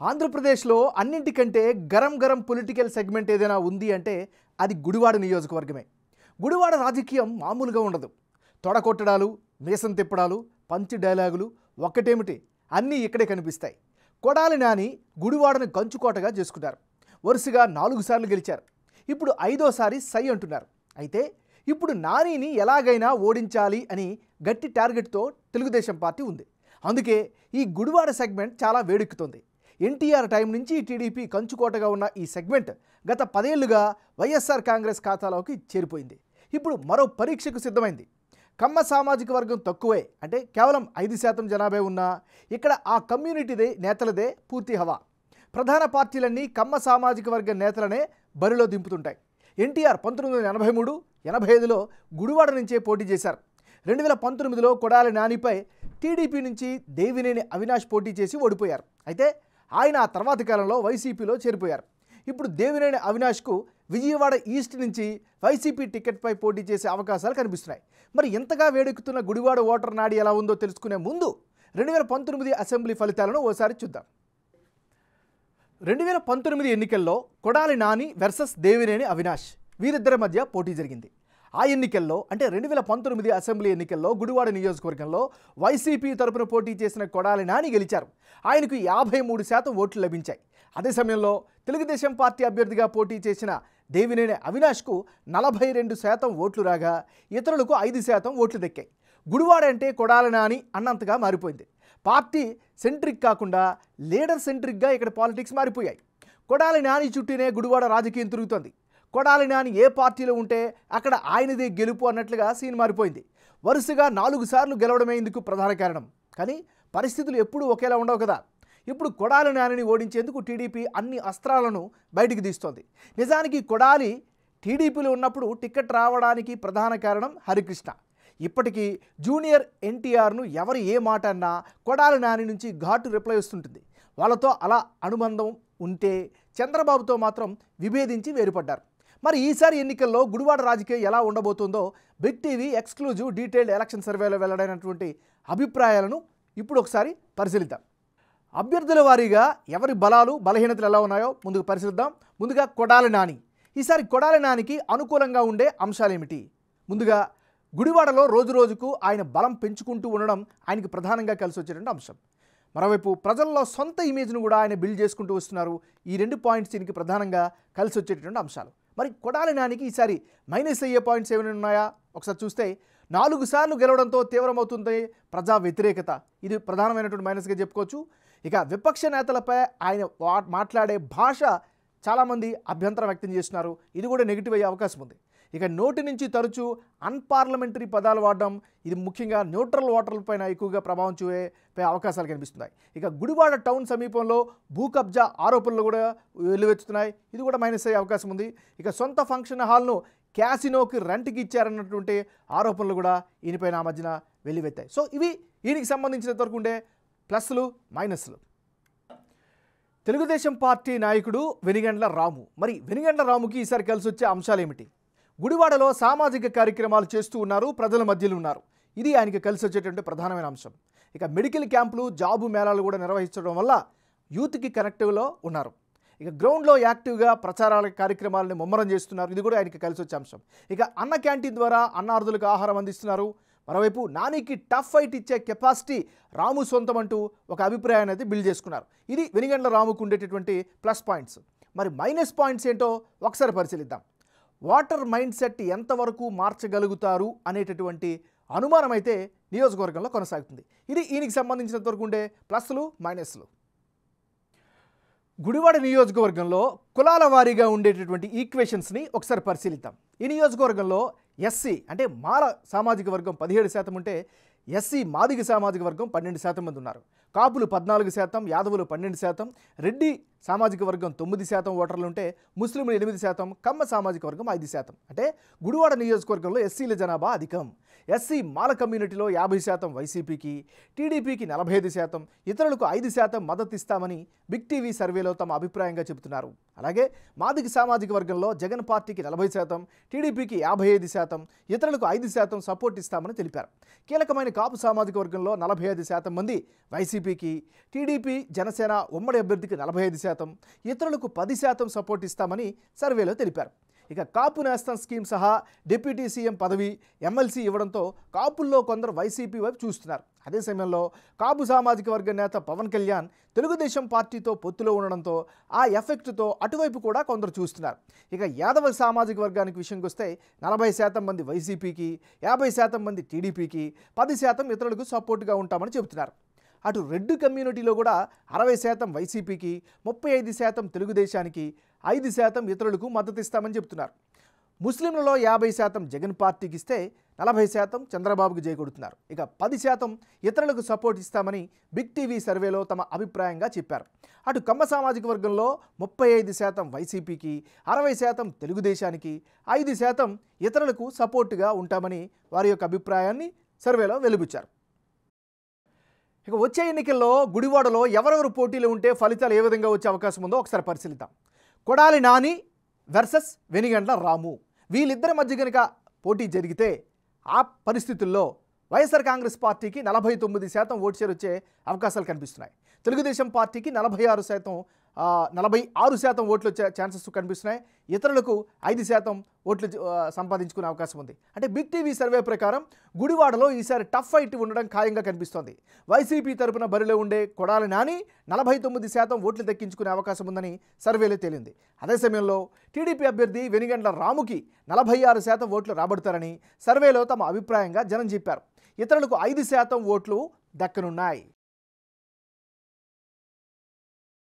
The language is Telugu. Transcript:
ఆంధ్రప్రదేశ్లో అన్నింటికంటే గరం గరం పొలిటికల్ సెగ్మెంట్ ఏదైనా ఉంది అంటే అది గుడివాడ నియోజకవర్గమే. గుడివాడ రాజకీయం మామూలుగా ఉండదు. తొడకొట్టడాలు, మీసం తిప్పడాలు, పంచి డైలాగులు ఒక్కటేమిటి అన్నీ ఇక్కడే కనిపిస్తాయి. కొడాలి నాని గుడివాడను కంచుకోటగా చేసుకున్నారు. వరుసగా 4 సార్లు గెలిచారు. ఇప్పుడు 5వ సారి సై అంటున్నారు. అయితే ఇప్పుడు నానిని ఎలాగైనా ఓడించాలి అని గట్టి టార్గెట్తో తెలుగుదేశం పార్టీ ఉంది. అందుకే ఈ గుడివాడ సెగ్మెంట్ చాలా వేడెక్కుతుంది. ఎన్టీఆర్ టైం నుంచి టీడీపీ కంచుకోటగా ఉన్న ఈ సెగ్మెంట్ గత 10 ఏళ్లుగా వైఎస్ఆర్ కాంగ్రెస్ ఖాతాలోకి చేరిపోయింది. ఇప్పుడు మరో పరీక్షకు సిద్ధమైంది. కమ్మ సామాజిక వర్గం తక్కువే, అంటే కేవలం 5% జనాభా ఉన్నా ఇక్కడ ఆ కమ్యూనిటీ నేతలదే పూర్తి హవా. ప్రధాన పార్టీలన్నీ కమ్మ సామాజిక వర్గ నేతలనే బరిలో దింపుతుంటాయి. ఎన్టీఆర్ 1983, 85లో గుడివాడ నుంచే పోటీ చేశారు. 2019లో కొడాలి నానిపై టీడీపీ నుంచి దేవినేని అవినాష్ పోటీ చేసి ఓడిపోయారు. అయితే ఆయన ఆ తర్వాతి కాలంలో వైసీపీలో చేరిపోయారు. ఇప్పుడు దేవినేని అవినాష్కు విజయవాడ ఈస్ట్ నుంచి వైసీపీ టికెట్పై పోటీ చేసే అవకాశాలు కనిపిస్తున్నాయి. మరి ఇంతగా వేడెక్కుతున్న గుడివాడ ఓటర్ నాడి ఎలా ఉందో తెలుసుకునే ముందు 2019 అసెంబ్లీ ఫలితాలను ఓసారి చూద్దాం. 2019 ఎన్నికల్లో కొడాలి నాని వర్సెస్ దేవినేని అవినాష్ వీరిద్దరి మధ్య పోటీ జరిగింది. ఆ ఎన్నికల్లో అంటే 2019 అసెంబ్లీ ఎన్నికల్లో గుడివాడ నియోజకవర్గంలో వైసీపీ తరపున పోటీ చేసిన కొడాలి నాని గెలిచారు. ఆయనకు 53% ఓట్లు లభించాయి. అదే సమయంలో తెలుగుదేశం పార్టీ అభ్యర్థిగా పోటీ చేసిన దేవినేని అవినాష్కు 42% ఓట్లు రాగా ఇతరులకు 5% ఓట్లు దక్కాయి. గుడివాడ అంటే కొడాలి నాని అన్నంతగా మారిపోయింది. పార్టీ సెంట్రిక్ కాకుండా లీడర్ సెంట్రిక్గా ఇక్కడ పాలిటిక్స్ మారిపోయాయి. కొడాలి నాని చుట్టూనే గుడివాడ రాజకీయం తిరుగుతోంది. కొడాలి నాని ఏ పార్టీలో ఉంటే అక్కడ ఆయనదే గెలుపు అన్నట్లుగా సీన్ మారిపోయింది. వరుసగా 4 సార్లు గెలవడమే ఇందుకు ప్రధాన కారణం. కానీ పరిస్థితులు ఎప్పుడూ ఒకేలా ఉండవు కదా. ఇప్పుడు కొడాలి నానిని ఓడించేందుకు టీడీపీ అన్ని అస్త్రాలను బయటికి తీస్తోంది. నిజానికి కొడాలి టీడీపీలో ఉన్నప్పుడు టికెట్ రావడానికి ప్రధాన కారణం హరికృష్ణ. ఇప్పటికీ జూనియర్ ఎన్టీఆర్ను ఎవరు ఏ మాట అన్నా కొడాలి నాని నుంచి ఘాటు రిప్లై వస్తుంటుంది. వాళ్ళతో అలా అనుబంధం ఉంటే చంద్రబాబుతో మాత్రం విభేదించి వేరుపడ్డారు. మరి ఈసారి ఎన్నికల్లో గుడివాడ రాజకీయం ఎలా ఉండబోతుందో big TV exclusive detailed election సర్వేలో వెల్లడైనటువంటి అభిప్రాయాలను ఇప్పుడు ఒకసారి పరిశీలిద్దాం. అభ్యర్థుల వారీగా ఎవరి బలాలు బలహీనతలు ఎలా ఉన్నాయో ముందుకు పరిశీలిద్దాం. ముందుగా కొడాలి నాని. ఈసారి కొడాలి నానికి అనుకూలంగా ఉండే అంశాలు ఏమిటి? ముందుగా గుడివాడలో రోజురోజుకు ఆయన బలం పెంచుకుంటూ ఉండడం ఆయనకి ప్రధానంగా కలిసి వచ్చేటువంటి అంశం. మరోవైపు ప్రజల్లో సొంత ఇమేజ్ను కూడా ఆయన బిల్డ్ చేసుకుంటూ వస్తున్నారు. ఈ 2 పాయింట్స్ దీనికి ప్రధానంగా కలిసి వచ్చేటటువంటి అంశాలు. మరి కొడాలి నానికి ఈసారి మైనస్ అయ్యే పాయింట్స్ ఏమైనా ఉన్నాయా? ఒకసారి చూస్తే 4 సార్లు గెలవడంతో తీవ్రమవుతుంది ప్రజా వ్యతిరేకత. ఇది ప్రధానమైనటువంటి మైనస్గా చెప్పుకోవచ్చు. ఇక విపక్ష నేతలపై ఆయన మాట్లాడే భాష చాలామంది అభ్యంతరం వ్యక్తం చేస్తున్నారు. ఇది కూడా నెగిటివ్ అయ్యే అవకాశం ఉంది. ఇక నోటి నుంచి తరచూ అన్పార్లమెంటరీ పదాలు వాడడం, ఇది ముఖ్యంగా న్యూట్రల్ ఓటర్లపైన ఎక్కువగా ప్రభావం చూపే అవకాశాలు కనిపిస్తున్నాయి. ఇక గుడివాడ టౌన్ సమీపంలో భూ కబ్జా ఆరోపణలు కూడా వెల్లువెత్తుతున్నాయి. ఇది కూడా మైనస్ అయ్యే అవకాశం ఉంది. ఇక సొంత ఫంక్షన్ హాల్ను క్యాసినోకి రెంట్కి ఇచ్చారన్నటువంటి ఆరోపణలు కూడా ఈయనపైన ఆ మధ్యన వెల్లువెత్తాయి. సో ఇవి ఈయనకి సంబంధించినంతవరకు ఉండే ప్లస్లు మైనస్లు. తెలుగుదేశం పార్టీ నాయకుడు వెనిగండ్ల రాము. మరి వెనిగండ్ల రాముకి ఈసారి కలిసి వచ్చే అంశాలు ఏమిటి? గుడివాడలో సామాజిక కార్యక్రమాలు చేస్తూ ఉన్నారు, ప్రజల మధ్యలో ఉన్నారు. ఇది ఆయనకి కలిసి వచ్చేటువంటి ప్రధానమైన అంశం. ఇక మెడికల్ క్యాంపులు, జాబు మేళాలు కూడా నిర్వహించడం వల్ల యూత్కి కనెక్టివ్లో ఉన్నారు. ఇక గ్రౌండ్లో యాక్టివ్గా ప్రచారాల కార్యక్రమాలను ముమ్మరం చేస్తున్నారు. ఇది కూడా ఆయనకి కలిసి వచ్చే అంశం. ఇక అన్న క్యాంటీన్ ద్వారా అన్నార్థులకు ఆహారం అందిస్తున్నారు. మరోవైపు నానికి టఫ్ ఫైట్ ఇచ్చే కెపాసిటీ రాము సొంతం అంటూ ఒక అభిప్రాయాన్ని అయితే బిల్డ్ చేసుకున్నారు. ఇది వెనిగండ్ల రాముకు ఉండేటటువంటి ప్లస్ పాయింట్స్. మరి మైనస్ పాయింట్స్ ఏంటో ఒకసారి పరిశీలిద్దాం. వాటర్ మైండ్ సెట్ ఎంతవరకు మార్చగలుగుతారు అనేటటువంటి అనుమానం అయితే నియోజకవర్గంలో కొనసాగుతుంది. ఇది ఈయనకి సంబంధించినంతవరకు ఉండే ప్లస్లు మైనస్లు. గుడివాడ నియోజకవర్గంలో కులాల వారీగా ఉండేటటువంటి ఈక్వేషన్స్ని ఒకసారి పరిశీలిద్దాం. ఈ నియోజకవర్గంలో ఎస్సీ అంటే మాల సామాజిక వర్గం 17% ఉంటే ఎస్సీ మాదిగ సామాజిక వర్గం 12% మంది ఉన్నారు. కాపులు 14%, యాదవులు 12%, రెడ్డి సామాజిక వర్గం 9% ఓటర్లు ఉంటే ముస్లింలు 8%, కమ్మ సామాజిక వర్గం 5%. అంటే గుడివాడ నియోజకవర్గంలో ఎస్సీల జనాభా అధికం. ఎస్సీ మాల కమ్యూనిటీలో 50% వైసీపీకి, టీడీపీకి 45%, ఇతరులకు 5% మద్దతు ఇస్తామని బిగ్ టీవీ సర్వేలో తమ అభిప్రాయంగా చెబుతున్నారు. అలాగే మాదిగ సామాజిక వర్గంలో జగన్ పార్టీకి 40%, టీడీపీకి 55%, ఇతరులకు 5% సపోర్ట్ ఇస్తామని తెలిపారు. కీలకమైన కాపు సామాజిక వర్గంలో 45% మంది వైసీపీకి, టీడీపీ జనసేన ఉమ్మడి అభ్యర్థికి 45%, ఇతరులకు 10% సపోర్ట్ ఇస్తామని సర్వేలో తెలిపారు. ఇక కాపు నేస్తం స్కీమ్ సహా డిప్యూటీ సీఎం పదవి, ఎమ్మెల్సీ ఇవ్వడంతో కాపుల్లో కొందరు వైసీపీ వైపు చూస్తున్నారు. అదే సమయంలో కాపు సామాజిక వర్గ నేత పవన్ కళ్యాణ్ తెలుగుదేశం పార్టీతో పొత్తులో ఉండడంతో ఆ ఎఫెక్ట్తో అటువైపు కూడా కొందరు చూస్తున్నారు. ఇక యాదవ సామాజిక వర్గానికి విషయంకి వస్తే 40% మంది వైసీపీకి, 50% మంది టీడీపీకి, 10% ఇతరులకు సపోర్టుగా ఉంటామని చెబుతున్నారు. అటు రెడ్డి కమ్యూనిటీలో కూడా 60% వైసీపీకి, 35% తెలుగుదేశానికి, 5% ఇతరులకు మద్దతు ఇస్తామని చెబుతున్నారు. ముస్లింలలో 50% జగన్ పార్టీకి ఇస్తే 40% చంద్రబాబుకు జయకొడుతున్నారు. ఇక 10% ఇతరులకు సపోర్ట్ ఇస్తామని బిగ్ టీవీ సర్వేలో తమ అభిప్రాయంగా చెప్పారు. అటు కమ్మ సామాజిక వర్గంలో 35% వైసీపీకి, 60% తెలుగుదేశానికి, 5% ఇతరులకు సపోర్టుగా ఉంటామని వారి యొక్క అభిప్రాయాన్ని సర్వేలో వెలుబుచ్చారు. ఇక వచ్చే ఎన్నికల్లో గుడివాడలో ఎవరెవరు పోటీలో ఉంటే ఫలితాలు ఏ విధంగా వచ్చే అవకాశం ఉందో ఒకసారి పరిశీలిద్దాం. కొడాలి నాని వర్సెస్ వెనిగండ్ల రాము, వీళ్ళిద్దరి మధ్య కనుక పోటీ జరిగితే ఆ పరిస్థితుల్లో వైఎస్ఆర్ కాంగ్రెస్ పార్టీకి 49% ఓటు షేర్ వచ్చే అవకాశాలు కనిపిస్తున్నాయి. తెలుగుదేశం పార్టీకి 46% ఓట్లు వచ్చే ఛాన్సెస్ కనిపిస్తున్నాయి. ఇతరులకు 5% ఓట్లు సంపాదించుకునే అవకాశం ఉంది. అంటే బిగ్ టీవీ సర్వే ప్రకారం గుడివాడలో ఈసారి టఫ్ ఫైట్ ఉండడం ఖాయంగా కనిపిస్తోంది. వైసీపీ తరపున బరిలో ఉండే కొడాలి నాని 49% ఓట్లు దక్కించుకునే అవకాశం ఉందని సర్వేలో తేలింది. అదే సమయంలో టీడీపీ అభ్యర్థి వెనిగండ్ల రాముకి 46% ఓట్లు రాబడతారని సర్వేలో తమ అభిప్రాయంగా జనం చెప్పారు. ఇతరులకు 5% ఓట్లు దక్కనున్నాయి.